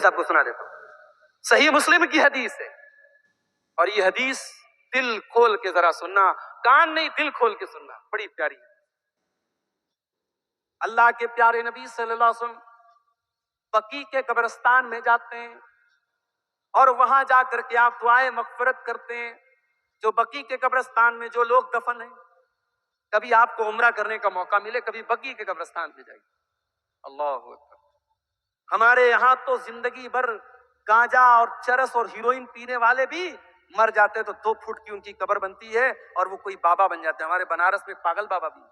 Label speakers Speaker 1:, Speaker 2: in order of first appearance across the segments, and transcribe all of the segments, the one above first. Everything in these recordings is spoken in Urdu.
Speaker 1: حدیث آپ کو سنا دیتا ہوں، صحیح مسلم کی حدیث ہے، اور یہ حدیث دل کھول کے ذرا سننا، کان نہیں دل کھول کے سننا، بڑی پیاری ہے۔ اللہ کے پیارے نبی صلی اللہ علیہ وسلم بقیع کے قبرستان میں جاتے ہیں اور وہاں جا کر کے آپ دعائیں مغفرت کرتے ہیں۔ جو بقیع کے قبرستان میں جو لوگ دفن ہیں، کبھی آپ کو عمرہ کرنے کا موقع ملے، کبھی بقیع کے قبرستان پہ جائیے۔ اللہ اکبر۔ ہمارے یہاں تو زندگی بھر گانجا اور چرس اور ہیروئن پینے والے بھی مر جاتے تو 2 فٹ کی ان کی قبر بنتی ہے اور وہ کوئی بابا بن جاتے ہیں۔ ہمارے بنارس میں پاگل بابا بھی،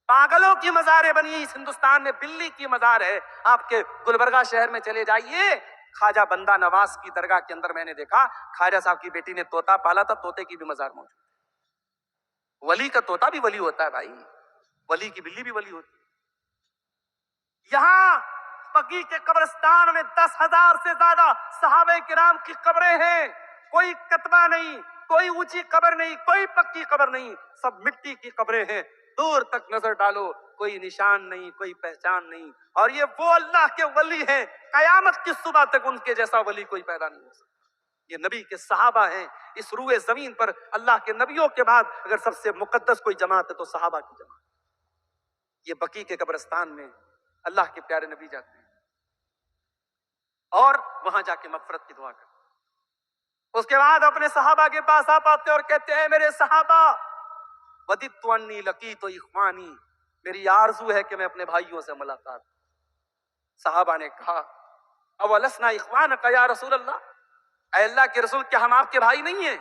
Speaker 1: پاگلوں کی مزاریں بنی، اس ہندوستان میں بلی کی مزار ہے۔ آپ کے گلبرگہ شہر میں چلے جائیے، خواجہ بندہ نواز کی درگاہ کے اندر میں نے دیکھا خواجہ صاحب کی بیٹی نے طوطا پالا تھا، طوطے کی بھی مزار موجود ہے۔ ولی کا طوطا بھی ولی ہوتا ہے بھائی، ولی کی بلی بھی ولی ہوتی ہے۔ یہاں بقیع کے قبرستان میں 10,000 سے زیادہ صحابہ کرام کی قبریں ہیں، کوئی کتبہ نہیں، کوئی اونچی قبر نہیں، کوئی پکی قبر نہیں، سب مٹی کی قبریں ہیں۔ دور تک نظر ڈالو، کوئی نشان نہیں، کوئی پہچان نہیں، اور یہ وہ اللہ کے ولی ہیں، قیامت کی صبح تک ان کے جیسا ولی کوئی پیدا نہیں ہو سکتا۔ یہ نبی کے صحابہ ہیں۔ اس روئے زمین پر اللہ کے نبیوں کے بعد اگر سب سے مقدس کوئی جماعت ہے تو صحابہ کی جماعت۔ یہ بقیع کے قبرستان میں اللہ کے پیارے نبی جاتے ہیں اور وہاں جا کے مغفرت کی دعا کرتے ہیں۔ اس کے بعد اپنے صحابہ کے پاس آپ آتے اور کہتے ہیں میرے صحابہ، وددت انی لقیت اخوانی، میری آرزو ہے کہ میں اپنے بھائیوں سے ملاقات۔ صحابہ نے کہا اولسنا اخوانک یا رسول اللہ، اے اللہ کے رسول کیا ہم آپ کے بھائی نہیں ہیں؟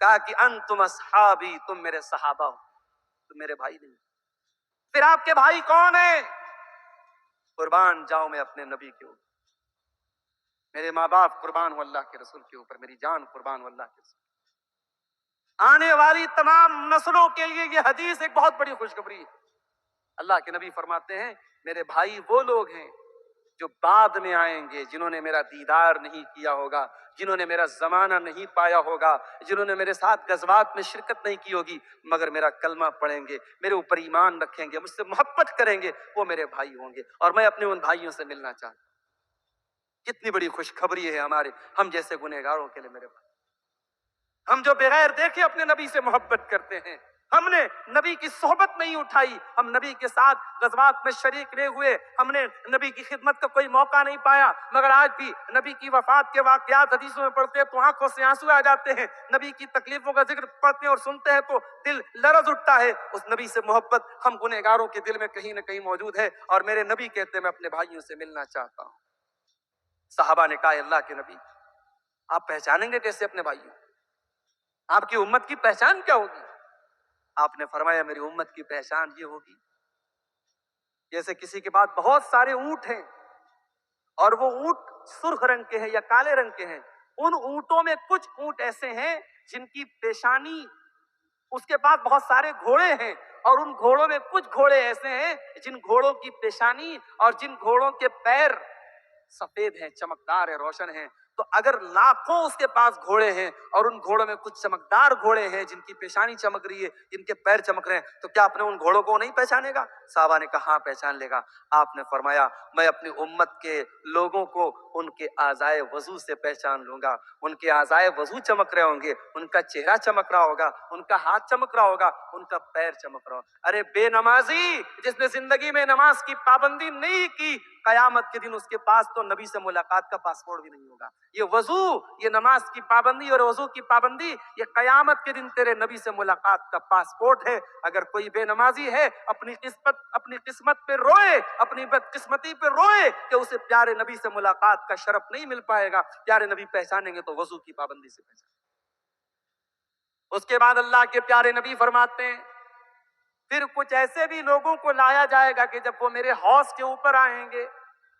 Speaker 1: کہا کہ انتم اصحابی، تم میرے صحابہ ہو، تم میرے بھائی نہیں۔ پھر آپ کے بھائی کون ہیں؟ قربان جاؤں میں اپنے نبی کے اوپر، میرے ماں باپ قربان ہو اللہ کے رسول کے اوپر، میری جان قربان ہو اللہ کے رسول۔ آنے والی تمام نسلوں کے لیے یہ حدیث ایک بہت بڑی خوشخبری ہے۔ اللہ کے نبی فرماتے ہیں میرے بھائی وہ لوگ ہیں جو بعد میں آئیں گے، جنہوں نے میرا دیدار نہیں کیا ہوگا، جنہوں نے میرا زمانہ نہیں پایا ہوگا، جنہوں نے میرے ساتھ غزوات میں شرکت نہیں کی ہوگی، مگر میرا کلمہ پڑھیں گے، میرے اوپر ایمان رکھیں گے، مجھ سے محبت کریں گے، وہ میرے بھائی ہوں گے، اور میں اپنے ان بھائیوں سے ملنا چاہتا ہوں۔ کتنی بڑی خوشخبری ہے ہمارے ہم جیسے گنہگاروں کے لیے میرے بھائی، ہم جو بغیر دیکھے اپنے نبی سے محبت کرتے ہیں، ہم نے نبی کی صحبت نہیں اٹھائی، ہم نبی کے ساتھ غزوات میں شریک نہیں ہوئے، ہم نے نبی کی خدمت کا کوئی موقع نہیں پایا، مگر آج بھی نبی کی وفات کے واقعات حدیثوں میں پڑھتے ہیں تو آنکھوں سے آنسو آ جاتے ہیں، نبی کی تکلیفوں کا ذکر پڑھتے ہیں اور سنتے ہیں تو دل لرز اٹھتا ہے۔ اس نبی سے محبت ہم گنہگاروں کے دل میں کہیں نہ کہیں موجود ہے، اور میرے نبی کہتے ہیں میں اپنے بھائیوں سے ملنا چاہتا ہوں۔ صحابہ نے کہا اللہ کے نبی آپ پہچانیں گے کیسے اپنے بھائیوں؟ آپ کی امت کی پہچان کیا ہوگی؟ آپ نے فرمایا میری امت کی پہچان یہ ہوگی جیسے کسی کے پاس بہت سارے اونٹ ہیں اور وہ اونٹ سرخ رنگ کے ہیں یا کالے رنگ کے ہیں، ان اونٹوں میں کچھ اونٹ ایسے ہیں جن کی پیشانی، اس کے پاس بہت سارے گھوڑے ہیں اور ان گھوڑوں میں کچھ گھوڑے ایسے ہیں جن گھوڑوں کی پیشانی اور جن گھوڑوں کے پیر سفید ہیں، چمکدار ہیں، روشن ہیں۔ تو اگر لاکھوں اس کے پاس گھوڑے ہیں اور ان گھوڑوں میں کچھ چمکدار گھوڑے ہیں جن کی پیشانی چمک رہی ہے، جن کے پیر چمک رہے ہیں، تو کیا اپنے ان گھوڑوں کو نہیں پہچانے گا؟ صحابہ نے کہا ہاں پہچان لے گا۔ آپ نے فرمایا میں اپنی امت کے لوگوں کو ان کے اعضائے وضو سے پہچان لوں گا، ان کے اعضائے وضو چمک رہے ہوں گے، ان کا چہرہ چمک رہا ہوگا، ان کا ہاتھ چمک رہا ہوگا، ان کا پیر چمک رہا ہوگا۔ ارے بے نمازی جس نے زندگی میں نماز کی پابندی نہیں کی، قیامت کے دن اس کے پاس تو نبی سے ملاقات کا پاسپورٹ بھی نہیں ہوگا۔ یہ وضو، یہ نماز کی پابندی اور وضو کی پابندی، یہ قیامت کے دن تیرے نبی سے ملاقات کا پاسپورٹ ہے۔ اگر کوئی بے نمازی ہے اپنی قسمت پہ روئے، اپنی بدقسمتی پہ روئے کہ اسے پیارے نبی سے ملاقات کا شرف نہیں مل پائے گا۔ پیارے نبی پہچانیں گے تو وضو کی پابندی سے پہچانیں۔ اس کے بعد اللہ کے پیارے نبی فرماتے ہیں پھر کچھ ایسے بھی لوگوں کو لایا جائے گا کہ جب وہ میرے حوض کے اوپر آئیں گے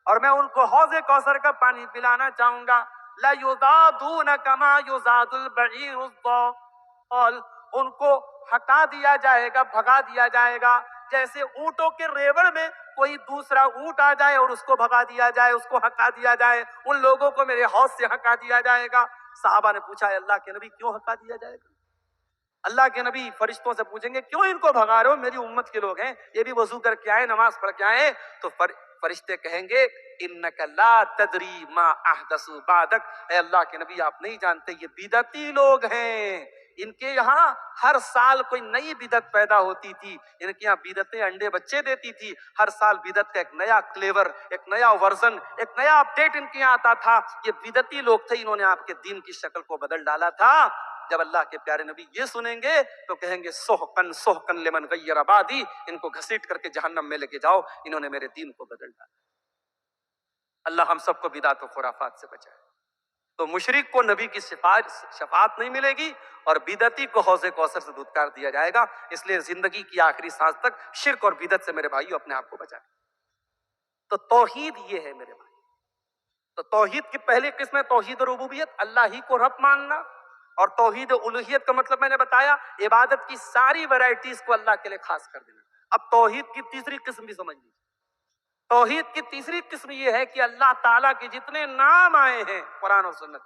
Speaker 1: اور میں ان کو حوض کوثر کا پانی پلانا چاہوں گا، لا یزادون کما یزاد البعیر الضال، ان کو ہٹا دیا جائے گا، بھگا دیا جائے گا، جیسے اونٹوں کے ریوڑ میں کوئی دوسرا اونٹ آ جائے اور اس کو بھگا دیا جائے، اس کو ہٹا دیا جائے، ان لوگوں کو میرے حوض سے ہٹا دیا جائے گا۔ صحابہ نے پوچھا ہے اللہ کے نبی کیوں ہٹا دیا جائے گا؟ اللہ کے نبی فرشتوں سے پوچھیں گے کیوں ان کو بھگا رہے ہو؟ میری امت کے لوگ ہیں، یہ بھی وضو کر کے آئے، نماز پڑھ کے آئے۔ تو فرشتے کہیں گے انک لا تدری ما احدثوا بعدک، اے اللہ کے نبی آپ نہیں جانتے یہ بدعتی لوگ ہیں، ان کے یہاں ہر سال کوئی نئی بدعت پیدا ہوتی تھی، ان کے یہاں بدعتیں انڈے بچے دیتی تھی، ہر سال بدعت کا ایک نیا فلیور، ایک نیا ورژن، ایک نیا اپڈیٹ ان کے یہاں آتا تھا۔ یہ بدعتی لوگ تھے، انہوں نے آپ کے دین کی شکل کو بدل ڈالا تھا۔ جب اللہ کے پیارے نبی یہ سنیں گے تو کہیں گے سحقن سحقن لمن غیر بعدی، ان کو گھسیٹ کر کے جہنم میں لے کے جاؤ، انہوں نے میرے دین کو بدل ڈالا۔ اللہ ہم سب کو بدعت و خرافات سے بچائے۔ تو مشرک کو نبی کی شفاعت نہیں ملے گی، اور بدعتی کو حوض کوثر سے دھتکار دیا جائے گا۔ اس لیے زندگی کی آخری سانس تک شرک اور بدعت سے میرے بھائیو اپنے آپ کو بچائیں۔ تو توحید یہ ہے میرے بھائی۔ تو توحید کی پہلی قسم ہے توحید ربوبیت، اللہ ہی کو رب ماننا، اور توحید الوہیت کا مطلب میں نے بتایا عبادت کی ساری ویرائٹیز کو اللہ کے لیے خاص کر دینا۔ اب توحید کی تیسری قسم بھی سمجھ لیجیے۔ توحید کی تیسری قسم یہ ہے کہ اللہ تعالیٰ کے جتنے نام آئے ہیں قرآن و سنت،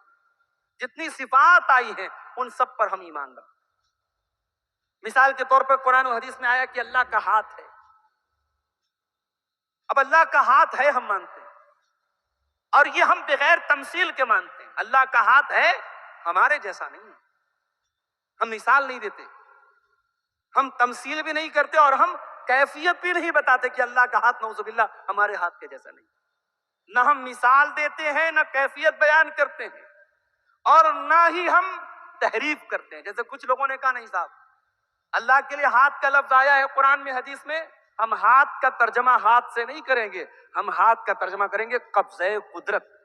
Speaker 1: جتنی صفات آئی ہیں ان سب پر ہم ایمان رکھتے ہیں۔ مثال کے طور پر قرآن و حدیث میں آیا کہ اللہ کا ہاتھ ہے۔ اب اللہ کا ہاتھ ہے ہم مانتے ہیں، اور یہ ہم بغیر تمثیل کے مانتے ہیں۔ اللہ کا ہاتھ ہے، ہمارے جیسا نہیں ہے، ہم مثال نہیں دیتے، ہم تمثیل بھی نہیں کرتے، اور ہم کیفیت بھی نہیں بتاتے کہ اللہ کا ہاتھ نعوذ باللہ ہمارے ہاتھ کے جیسا نہیں۔ نہ ہم مثال دیتے ہیں، نہ کیفیت بیان کرتے ہیں، اور نہ ہی ہم تحریف کرتے ہیں۔ جیسے کچھ لوگوں نے کہا نہیں صاحب اللہ کے لیے ہاتھ کا لفظ آیا ہے قرآن میں حدیث میں، ہم ہاتھ کا ترجمہ ہاتھ سے نہیں کریں گے، ہم ہاتھ کا ترجمہ کریں گے قبضہ قدرت۔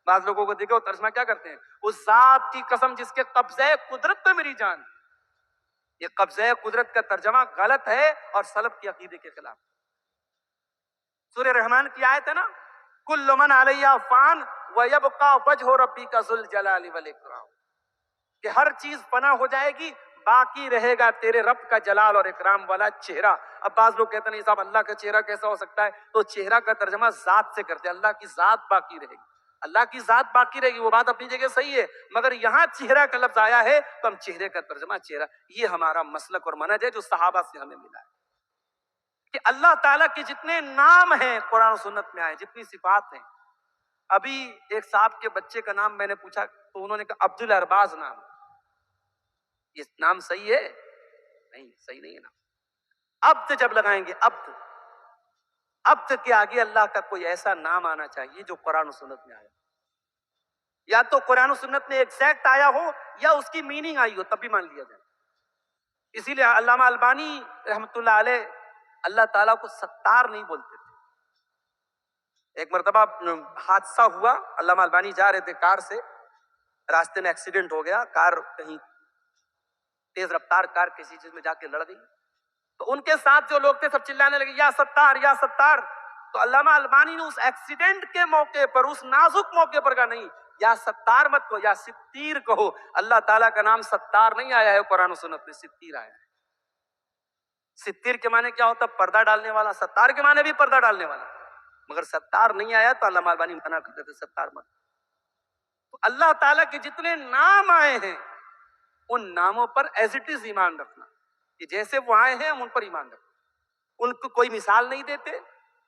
Speaker 1: بعض لوگوں کو دیکھو ترجمہ کیا کرتے ہیں، اس ذات کی قسم جس کے قبضہ قدرت پہ میری جان۔ یہ قبضہ قدرت کا ترجمہ غلط ہے اور سلف کے عقیدے کے خلاف۔ سورہ رحمان کی آیت ہے نا، کل من علیہ فان ویبقى وجہ ربک ذو الجلال والاکرام، کہ ہر چیز فنا ہو جائے گی، باقی رہے گا تیرے رب کا جلال اور اکرام والا چہرہ۔ اب بعض لوگ کہتے ہیں نہیں صاحب اللہ کا چہرہ کیسا ہو سکتا ہے، تو چہرہ کا ترجمہ ذات سے کرتے ہیں، اللہ کی ذات باقی رہے گی، اللہ کی ذات باقی رہے گی، وہ بات اپنی جگہ صحیح ہے، مگر یہاں چہرہ کا لفظ آیا ہے تو ہم چہرے کا ترجمہ چہرہ، یہ ہمارا مسلک اور منہج ہے جو صحابہ سے ہمیں ملا ہے، کہ اللہ تعالیٰ کے جتنے نام ہیں قرآن و سنت میں آئے، جتنی صفات ہیں۔ ابھی ایک صاحب کے بچے کا نام میں نے پوچھا تو انہوں نے کہا عبد الارباز نام، یہ نام صحیح ہے؟ نہیں، صحیح نہیں ہے نام۔ عبد جب لگائیں گے، عبد کے آگے اللہ کا کوئی ایسا نام آنا چاہیے جو قرآن و سنت میں آیا، یا تو قرآن و سنت میں ایگزیکٹ آیا ہو یا اس کی میننگ آئی ہو، تب بھی مان لیا جائے۔ اسی لیے علامہ البانی رحمۃ اللہ علیہ اللہ تعالیٰ کو ستار نہیں بولتے تھے۔ ایک مرتبہ حادثہ ہوا، علامہ البانی جا رہے تھے کار سے، راستے میں ایکسیڈنٹ ہو گیا، کار کہیں تیز رفتار کار کسی چیز میں جا کے لڑ گئی، تو ان کے ساتھ جو لوگ تھے سب چلانے لگے یا ستار یا ستار۔ تو علامہ البانی نے اس ایکسیڈنٹ کے موقع پر، اس نازک موقع پر کہا نہیں، یا ستار مت کہو، یا ستیر کہو۔ اللہ تعالیٰ کا نام ستار نہیں آیا ہے قرآن و سنت میں، ستیر آیا ہے۔ ستیر کے معنی کیا ہوتا؟ پردہ ڈالنے والا۔ ستار کے معنی بھی پردہ ڈالنے والا، مگر ستار نہیں آیا تو علامہ البانی منع کرتے تھے ستار مت۔ تو اللہ تعالیٰ کے جتنے نام آئے ہیں ان ناموں پر ایز اٹ از ایمان رکھنا، کہ جیسے وہ آئے ہیں ہم ان پر ایمان رکھنا، ان کو کوئی مثال نہیں دیتے،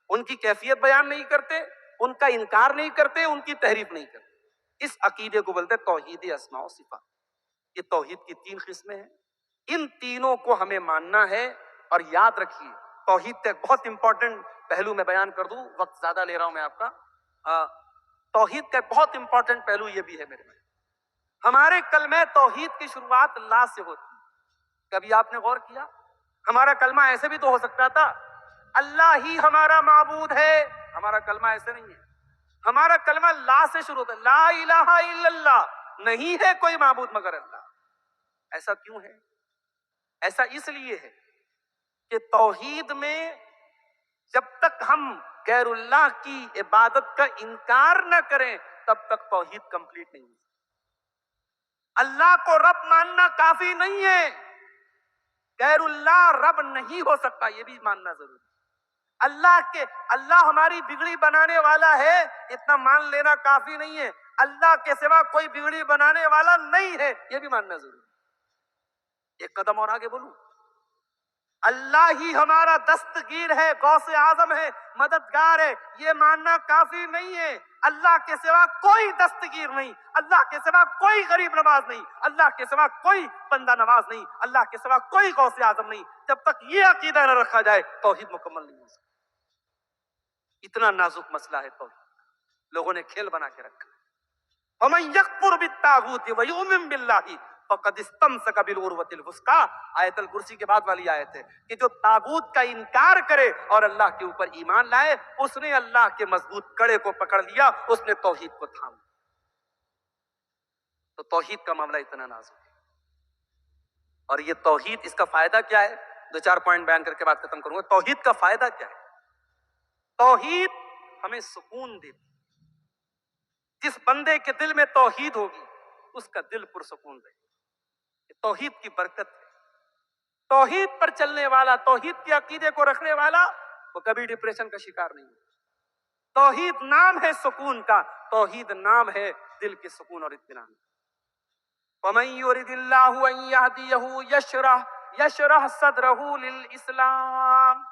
Speaker 1: ان کی کیفیت بیان نہیں کرتے، ان کا انکار نہیں کرتے، ان کی تحریف نہیں کرتے۔ اس عقیدے کو بولتے ہیں توحید اسماء و صفات۔ یہ توحید کی 3 قسمیں ہیں، ان تینوں کو ہمیں ماننا ہے۔ اور یاد رکھیے توحید کا ایک بہت امپورٹنٹ پہلو میں بیان کر دوں، وقت زیادہ لے رہا ہوں میں آپ کا۔ توحید کا ایک بہت امپورٹنٹ پہلو یہ بھی ہے میرے بھائی، ہمارے کلمہ توحید کی شروعات اللہ سے ہوتی ہے۔ کبھی آپ نے غور کیا ہمارا کلمہ ایسے بھی تو ہو سکتا تھا، اللہ ہی ہمارا معبود ہے، ہمارا کلمہ ایسے نہیں ہے، ہمارا کلمہ لا سے شروع ہوتا ہے، لا الہ الا اللہ، نہیں ہے کوئی معبود مگر اللہ۔ ایسا کیوں ہے؟ ایسا اس لیے ہے کہ توحید میں جب تک ہم غیر اللہ کی عبادت کا انکار نہ کریں تب تک توحید کمپلیٹ نہیں ہے۔ اللہ کو رب ماننا کافی نہیں ہے، غیر اللہ رب نہیں ہو سکتا، یہ بھی ماننا ضروری ہے۔ اللہ ہماری بگڑی بنانے والا ہے اتنا مان لینا کافی نہیں ہے، اللہ کے سوا کوئی بگڑی بنانے والا نہیں ہے، یہ بھی ماننا ضروری ہے۔ ایک قدم اور آگے بولوں، اللہ ہی ہمارا دستگیر ہے، غوث اعظم ہے، مددگار ہے، یہ ماننا کافی نہیں ہے۔ اللہ کے سوا کوئی دستگیر نہیں، اللہ کے سوا کوئی غریب نواز نہیں، اللہ کے سوا کوئی بندہ نواز نہیں، اللہ کے سوا کوئی غوث اعظم نہیں۔ جب تک یہ عقیدہ نہ رکھا جائے توحید مکمل نہیں ہو سکتی۔ اتنا نازک مسئلہ ہے توحید، لوگوں نے کھیل بنا کے رکھا۔ وَمَن يَكْفُرْ بِالطَّاغُوتِ وَيُؤْمِن بِاللَّهِ فَقَدِ اسْتَمْسَكَ بِالْعُرْوَةِ الْوُثْقَىٰ۔ آیت الکرسی کے بعد والی آیت ہے کہ جو طاغوت کا انکار کرے اور اللہ کے اوپر ایمان لائے، اس نے اللہ کے مضبوط کڑے کو پکڑ لیا، اس نے توحید کو تھام۔ تو توحید کا معاملہ اتنا نازک ہے، اور یہ توحید، اس کا فائدہ کیا ہے؟ دو چار پوائنٹ بیان کر کے بات ختم کروں گا۔ توحید کا فائدہ کیا ہے؟ توحید ہمیں سکون دیتی۔ جس بندے کے دل میں توحید ہوگی اس کا دل پرسکون رہے گا۔ یہ توحید کی برکت ہے۔ توحید پر چلنے والا، توحید کے عقیدے کو رکھنے والا، وہ کبھی ڈپریشن کا شکار نہیں ہے۔ توحید نام ہے سکون کا، توحید نام ہے دل کے سکون اور اطمینان کا۔ وَمَن يُرِدِ اللَّهُ أَن يَهْدِيَهُ يَشْرَحْ صَدْرَهُ لِلْإِسْلَامِ۔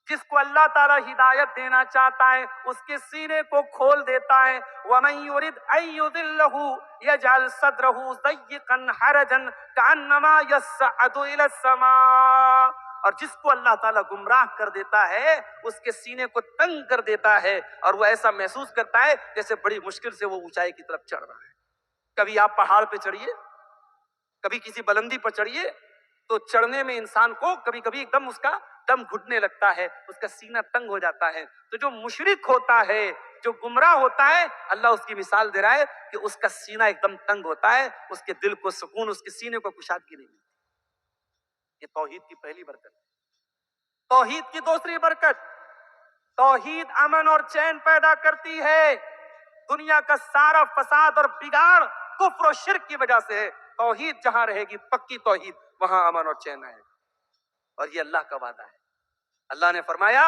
Speaker 1: جس کو اللہ تعالیٰ ہدایت دینا چاہتا ہے اس کے سینے کو کھول دیتا ہے۔ وَمَن يُرِدْ أَن يُضِلَّهُ يَجْعَلْ صَدْرَهُ ضَيِّقًا حَرَجًا كَأَنَّمَا يَصَّعَّدُ إِلَى السَّمَاءِ۔ اور جس کو اللہ تعالیٰ گمراہ کر دیتا ہے اس کے سینے کو تنگ کر دیتا ہے، اور وہ ایسا محسوس کرتا ہے جیسے بڑی مشکل سے وہ اونچائی کی طرف چڑھ رہا ہے۔ کبھی آپ پہاڑ پہ چڑھیے، کبھی کسی بلندی پر چڑھیے، تو چڑھنے میں انسان کو کبھی کبھی ایک دم اس کا دم گھٹنے لگتا ہے، اس کا سینہ تنگ ہو جاتا ہے۔ تو جو مشرک ہوتا ہے، جو گمراہ ہوتا ہے، اللہ اس کی مثال دے رہا ہے کہ اس کا سینہ ایک دم تنگ ہوتا ہے، اس کے دل کو سکون، اس کے سینے کو کشادگی نہیں ملتی۔ یہ توحید کی پہلی برکت ہے۔ توحید کی دوسری برکت، توحید امن اور چین پیدا کرتی ہے۔ دنیا کا سارا فساد اور بگاڑ کفر و شرک کی وجہ سے ہے۔ توحید جہاں رہے گی، پکی توحید، وہاں امن اور چین آئے گا، اور یہ اللہ کا وعدہ ہے۔ اللہ نے فرمایا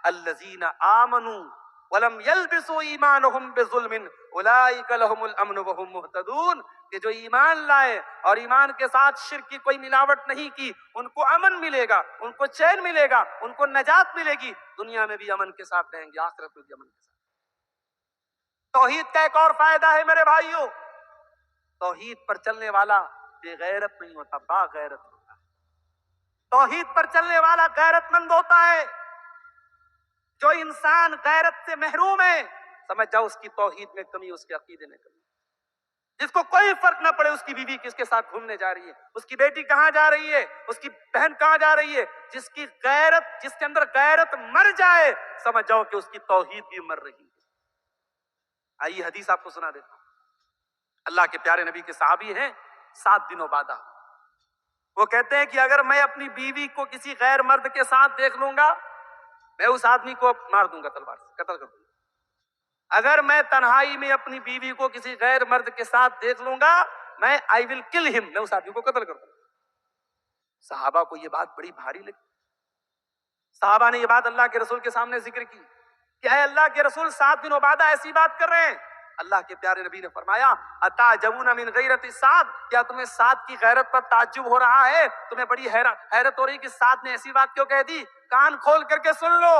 Speaker 1: الذین آمنوا ولم یلبسوا ایمانہم بظلم اولئک لہم الامن وہم مہتدون، کہ جو ایمان لائے اور ایمان کے ساتھ شرک کی کوئی ملاوٹ نہیں کی، ان کو امن ملے گا، ان کو چین ملے گا، ان کو نجات ملے گی، دنیا میں بھی امن کے ساتھ رہیں گے، آخرت میں بھی امن کے ساتھ۔ توحید کا ایک اور فائدہ ہے میرے بھائیوں، توحید پر چلنے والا بے غیرت نہیں ہوتا، با غیرت ہوتا ہے۔ توحید پر چلنے والا غیرت مند ہوتا ہے۔ جو انسان غیرت سے محروم ہے، سمجھ جاؤ اس کی توحید میں کمی، اس کے عقیدے میں کمی۔ جس کو کوئی فرق نہ پڑے اس کی بیوی کس کے ساتھ گھومنے جا رہی ہے، اس کی بیٹی کہاں جا رہی ہے، اس کی بہن کہاں جا رہی ہے، جس کی غیرت، جس کے اندر غیرت مر جائے، سمجھ جاؤ کہ اس کی توحید بھی مر رہی ہے۔ آئیے حدیث آپ کو سنا دیتا ہوں۔ اللہ کے پیارے نبی کے صحابی ہیں 7 دن عبادہ، وہ کہتے ہیں کہ اگر میں اپنی بیوی کو کسی غیر مرد کے ساتھ دیکھ لوں گا، میں اس آدمی کو مار دوں گا، تلوار سے قتل کر دوں گا۔ اگر میں تنہائی میں اپنی بیوی کو کسی غیر مرد کے ساتھ دیکھ لوں گا، میں I will kill him، میں اس آدمی کو قتل کر دوں گا۔ صحابہ کو یہ بات بڑی بھاری لگی۔ صحابہ نے یہ بات اللہ کے رسول کے سامنے ذکر کی کہ اے اللہ کے رسول، 7 دن عبادہ ایسی بات کر رہے ہیں۔ اللہ کے پیارے نبی نے فرمایا اتعجبون من غیرت سعد، کیا تمہیں سعد کی غیرت پر تعجب ہو رہا ہے؟ تمہیں بڑی حیرت ہو رہی کہ سعد نے ایسی بات کیوں کہہ دی؟ کان کھول کر کے سن لو،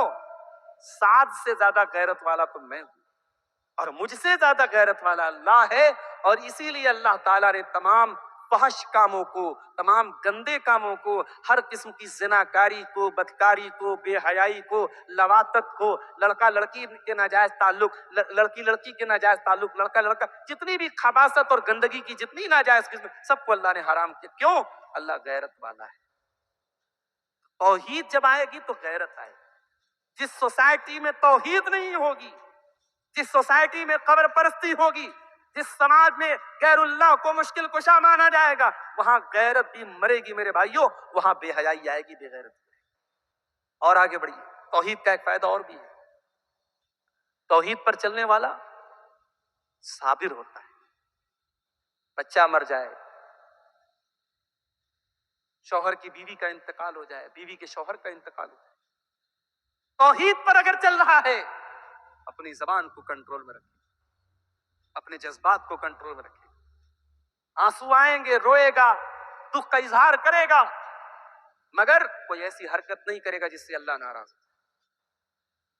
Speaker 1: سعد سے زیادہ غیرت والا تو میں ہوں، اور مجھ سے زیادہ غیرت والا اللہ ہے۔ اور اسی لیے اللہ تعالیٰ نے تمام فحش کاموں کو، تمام گندے کاموں کو، ہر قسم کی زناکاری کو، بدکاری کو، بے حیائی کو، لواطت کو، لڑکا لڑکی کے ناجائز تعلق، لڑکی لڑکی کے ناجائز تعلق، لڑکا لڑکا، جتنی بھی خباثت اور گندگی کی جتنی ناجائز قسم، سب کو اللہ نے حرام کیا۔ کیوں؟ اللہ غیرت والا ہے۔ توحید جب آئے گی تو غیرت آئے گی۔ جس سوسائٹی میں توحید نہیں ہوگی، جس سوسائٹی میں قبر پرستی ہوگی، جس سماج میں غیر اللہ کو مشکل کشا مانا جائے گا، وہاں غیرت بھی مرے گی میرے بھائیوں، وہاں بے حیائی آئے گی، بے غیرت آئے گی۔ اور آگے بڑھیے، توحید کا ایک فائدہ اور بھی ہے، توحید پر چلنے والا صابر ہوتا ہے۔ بچہ مر جائے، شوہر کی بیوی کا انتقال ہو جائے، بیوی کے شوہر کا انتقال ہو جائے، توحید پر اگر چل رہا ہے، اپنی زبان کو کنٹرول میں رکھے، اپنے جذبات کو کنٹرول میں رکھے۔ آنسو آئیں گے، روئے گا، دکھ کا اظہار کرے گا، مگر کوئی ایسی حرکت نہیں کرے گا جس سے اللہ ناراض ہو۔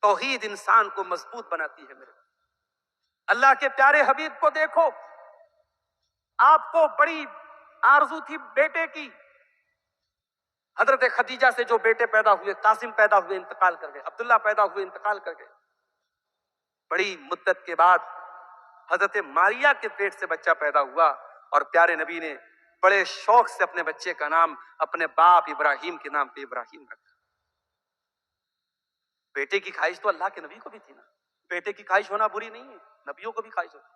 Speaker 1: توحید انسان کو مضبوط بناتی ہے میرے۔ اللہ کے پیارے حبیب کو دیکھو، آپ کو بڑی آرزو تھی بیٹے کی، حضرت خدیجہ سے جو بیٹے پیدا ہوئے، قاسم پیدا ہوئے انتقال کر گئے، عبداللہ پیدا ہوئے انتقال کر گئے۔ بڑی مدت کے بعد حضرت ماریا کے پیٹ سے بچہ پیدا ہوا اور پیارے نبی نے بڑے شوق سے اپنے بچے کا نام اپنے باپ ابراہیم کے نام پہ ابراہیم رکھا۔ بیٹے کی خواہش تو اللہ کے نبی کو بھی تھی نا، بیٹے کی خواہش ہونا بری نہیں ہے، نبیوں کو بھی خواہش ہوتی۔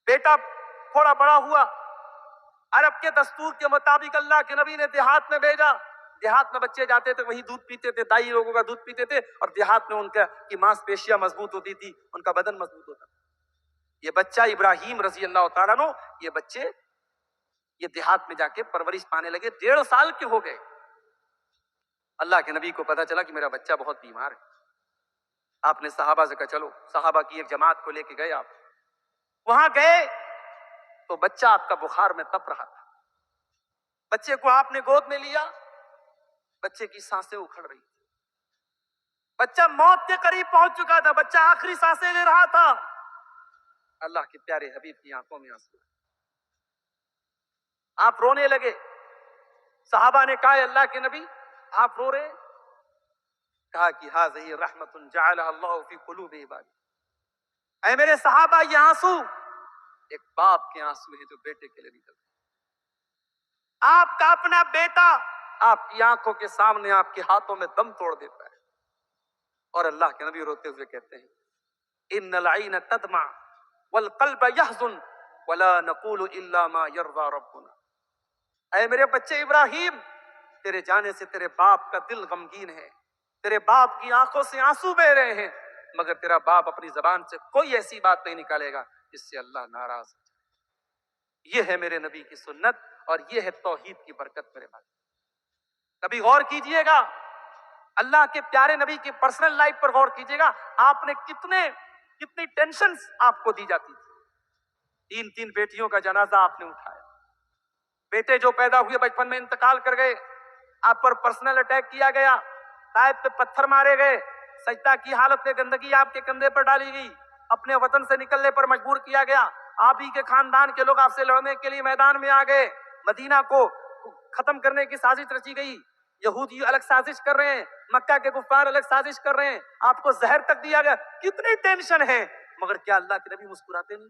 Speaker 1: بیٹا تھوڑا بڑا ہوا، عرب کے دستور کے مطابق اللہ کے نبی نے دیہات میں بھیجا۔ دیہات میں بچے جاتے تھے، وہیں دودھ پیتے تھے، دائی لوگوں کا دودھ پیتے تھے، اور دیہات میں ان کی ماس پیشیاں مضبوط ہوتی تھی، ان کا بدن مضبوط ہوتا تھا۔ یہ بچہ ابراہیم رضی اللہ تعالیٰ عنہ، یہ بچے یہ دیہات میں جا کے پرورش پانے لگے، 1.5 سال کے ہو گئے۔ اللہ کے نبی کو پتا چلا کہ میرا بچہ بہت بیمار ہے۔ آپ نے صحابہ سے کہا چلو، صحابہ کی ایک جماعت کو لے کے گئے۔ آپ وہاں گئے تو بچہ آپ کا بخار میں تپ رہا تھا۔ بچے کو آپ نے گود میں لیا، بچے کی سانسیں اکھڑ رہی تھی، بچہ موت کے قریب پہنچ چکا تھا، بچہ آخری سانسیں لے رہا تھا۔ اللہ کے پیارے حبیب کی آنکھوں میں آنسو، آپ رونے لگے۔ صحابہ نے کہا اللہ کے نبی آپ رو رہے؟ کہا کہ ہذہ رحمت جعلها اللہ فی قلوب عبادہ۔ اے میرے صحابہ، یہ آنسو ایک باپ کے آنسو ہیں جو بیٹے کے لیے نکلتے ہیں۔ آپ کا اپنا بیٹا آپ کی آنکھوں کے سامنے آپ کے ہاتھوں میں دم توڑ دیتا ہے، اور اللہ کے نبی روتے ہوئے کہتے ہیں ان العین تدمع والقلب يحزن ولا نقول الا ما يرضى ربنا۔ اے میرے بچے ابراہیم، تیرے جانے سے تیرے باپ کا دل غمگین ہے، تیرے باپ کی آنکھوں سے آنسو بہ رہے ہیں، مگر تیرا باپ اپنی زبان سے کوئی ایسی بات نہیں نکالے گا جس سے اللہ ناراض ہو جائے۔ یہ ہے میرے نبی کی سنت، اور یہ ہے توحید کی برکت میرے بھائی۔ کبھی غور کیجئے گا، اللہ کے پیارے نبی کی پرسنل لائف پر غور کیجئے گا، آپ نے کتنی ٹینشنز آپ کو دی جاتی تھی۔ 3 بیٹیوں کا جنازہ آپ نے اٹھایا، بیٹے جو پیدا ہوئے بچپن میں انتقال کر گئے، آپ پر پرسنل اٹیک کیا گیا، طائف پہ پتھر مارے گئے، سجدہ کی حالت میں گندگی آپ کے کندھے پر ڈالی گئی، اپنے وطن سے نکلنے پر مجبور کیا گیا، آپ ہی کے خاندان کے لوگ آپ سے لڑنے کے لیے میدان میں آ گئے، مدینہ کو ختم کرنے کی سازش رچی گئی، یہودی الگ سازش کر رہے ہیں، مکہ کے کفار الگ سازش کر رہے ہیں، آپ کو زہر تک دیا گیا، کتنی ٹینشن ہے، مگر کیا اللہ کے نبی مسکراتے نہیں،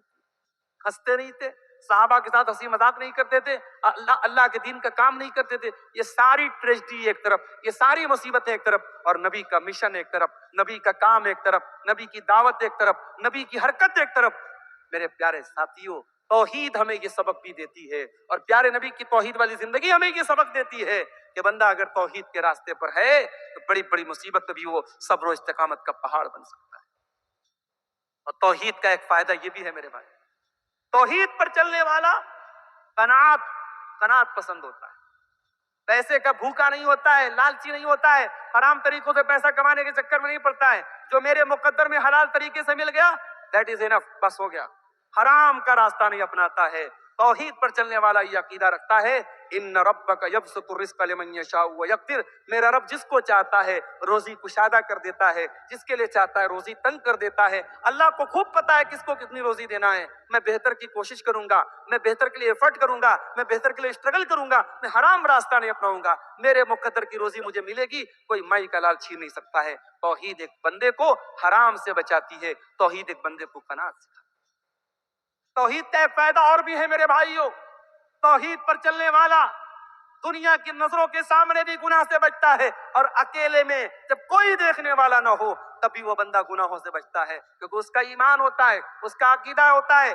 Speaker 1: ہنستے نہیں تھے، صحابہ کے ساتھ ہنسی مذاق نہیں کرتے تھے، اللہ کے دین کا کام نہیں کرتے تھے؟ یہ ساری ٹریجڈی ایک طرف، یہ ساری مصیبتیں ایک طرف، اور نبی کا مشن ایک طرف، نبی کا کام ایک طرف، نبی کی دعوت ایک طرف، نبی کی حرکت ایک طرف۔ میرے پیارے ساتھیوں، توحید ہمیں یہ سبق بھی دیتی ہے، اور پیارے نبی کی توحید والی زندگی ہمیں یہ سبق دیتی ہے کہ بندہ اگر توحید کے راستے پر ہے تو بڑی بڑی مصیبت بھی وہ صبر و استقامت کا پہاڑ بن سکتا ہے۔ اور توحید کا ایک فائدہ یہ بھی ہے میرے بھائی، توحید پر چلنے والا قناعت پسند ہوتا ہے، پیسے کا بھوکا نہیں ہوتا ہے، لالچی نہیں ہوتا ہے، حرام طریقوں سے پیسہ کمانے کے چکر میں نہیں پڑتا ہے۔ جو میرے مقدر میں حلال طریقے سے مل گیا، دیٹ از انف، بس ہو گیا، حرام کا راستہ نہیں اپناتا ہے۔ توحید پر چلنے والا یہ عقیدہ رکھتا ہے ان ربک یبسط الرزق لمن یشاء ویقدر، میرا رب جس کو چاہتا ہے روزی کشادہ کر دیتا ہے، جس کے لیے چاہتا ہے روزی تنگ کر دیتا ہے۔ اللہ کو خوب پتا ہے کس کو کتنی روزی دینا ہے۔ میں بہتر کی کوشش کروں گا، میں بہتر کے لیے ایفرٹ کروں گا، میں بہتر کے لیے اسٹرگل کروں گا، میں حرام راستہ نہیں اپناؤں گا، میرے مقدر کی روزی مجھے ملے گی، کوئی مائی کا لال چھین نہیں سکتا ہے۔ توحید ایک بندے کو حرام سے بچاتی ہے، توحید ایک بندے کو قناعت سے۔ توحید کا ایک فائدہ اور بھی ہے میرے بھائیوں، توحید پر چلنے والا دنیا کی نظروں کے سامنے بھی گناہ سے بچتا ہے، اور اکیلے میں جب کوئی دیکھنے والا نہ ہو تبھی وہ بندہ گناہوں سے بچتا ہے، کیونکہ اس کا ایمان ہوتا ہے، اس کا عقیدہ ہوتا ہے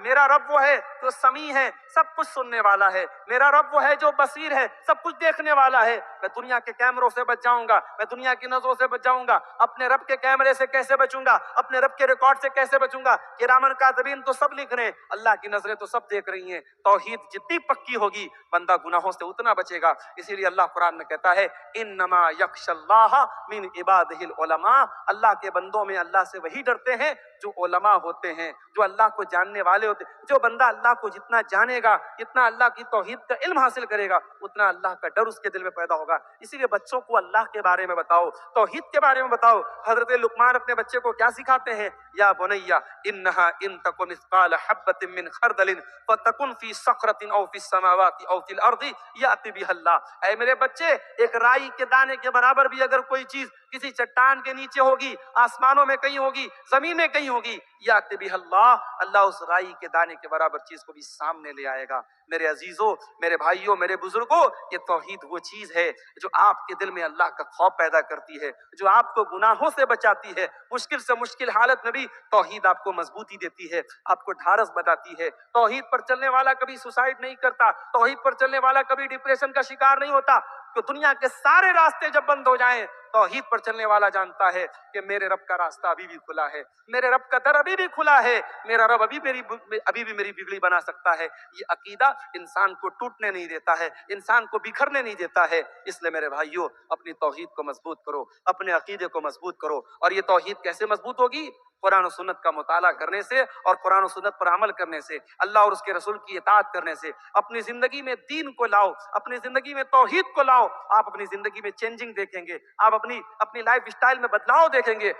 Speaker 1: میرا رب وہ ہے جو سمیع ہے، سب کچھ سننے والا ہے، میرا رب وہ ہے جو بصیر ہے، سب کچھ دیکھنے والا ہے۔ میں دنیا کے کیمروں سے بچ جاؤں گا، میں دنیا کی نظروں سے بچ جاؤں گا، اپنے رب کے کیمرے سے کیسے بچوں گا، اپنے رب کے ریکارڈ سے کیسے بچوں گا؟ کرامن کاتبین تو سب لکھ رہے ہیں، اللہ کی نظریں تو سب دیکھ رہی ہیں۔ توحید جتنی پکی ہوگی بندہ گناہوں سے اتنا بچے گا۔ اسی لیے اللہ قرآن میں کہتا ہے انما یخشی اللہ من عبادہ العلماء، اللہ کے بندوں میں اللہ سے وہی ڈرتے ہیں جو علماء ہوتے ہیں، جو اللہ کو جاننے والے ہوتے ہیں۔ جو بندہ اللہ کو جتنا جانے گا، جتنا اللہ کی توحید کا علم حاصل کرے گا، اتنا اللہ کا ڈر اس کے دل میں پیدا ہوگا۔ اسی لیے بچوں کو اللہ کے بارے میں بتاؤ، توحید کے بارے میں بتاؤ۔ حضرت لقمان اپنے بچے کو کیا سکھاتے ہیں؟ یا بنیا انہا ان تک مثقال حبۃ من خردل فتکن فی صخرۃ او فی السماوات او فی الارض یأتی بها اللہ۔ اے میرے بچے، ایک رائی کے دانے کے برابر بھی اگر کوئی چیز کسی چٹان کے نیچے ہوگی، آسمانوں میں کہیں ہوگی، زمین میں کہیں ہوگی، یأتی بها اللہ، اللہ اس رائی کے دانے کے برابر چیز کو بھی سامنے لے آئے گا۔ میرے عزیزوں، میرے بھائیوں، میرے بزرگوں، یہ توحید وہ چیز ہے جو آپ کے دل میں اللہ کا خوف پیدا کرتی ہے، جو آپ کو گناہوں سے بچاتی ہے۔ مشکل سے مشکل حالت میں بھی توحید آپ کو مضبوطی دیتی ہے، آپ کو ڈھارس بتاتی ہے۔ توحید پر چلنے والا کبھی سوسائڈ نہیں کرتا، توحید پر چلنے والا کبھی ڈپریشن کا شکار نہیں ہوتا۔ کہ دنیا کے سارے راستے جب بند ہو جائیں، توحید پر چلنے والا جانتا ہے کہ میرے رب کا راستہ ابھی بھی کھلا ہے، میرے رب کا در ابھی بھی کھلا ہے، میرا رب ابھی بھی میری بگڑی بنا سکتا ہے۔ یہ عقیدہ انسان کو ٹوٹنے نہیں دیتا ہے، انسان کو بکھرنے نہیں دیتا ہے۔ اس لیے میرے بھائیوں، اپنی توحید کو مضبوط کرو، اپنے عقیدے کو مضبوط کرو۔ اور یہ توحید کیسے مضبوط ہوگی؟ قرآن و سنت کا مطالعہ کرنے سے اور قرآن و سنت پر عمل کرنے سے، اللہ اور اس کے رسول کی اطاعت کرنے سے۔ اپنی زندگی میں دین کو لاؤ، اپنی زندگی میں توحید کو لاؤ، آپ اپنی زندگی میں چینجنگ دیکھیں گے، آپ اپنی لائف سٹائل میں بدلاؤ دیکھیں گے۔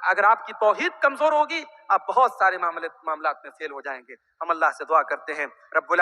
Speaker 1: اگر آپ کی توحید کمزور ہوگی، آپ بہت سارے معاملات میں فیل ہو جائیں گے۔ ہم اللہ سے دعا کرتے ہیں رب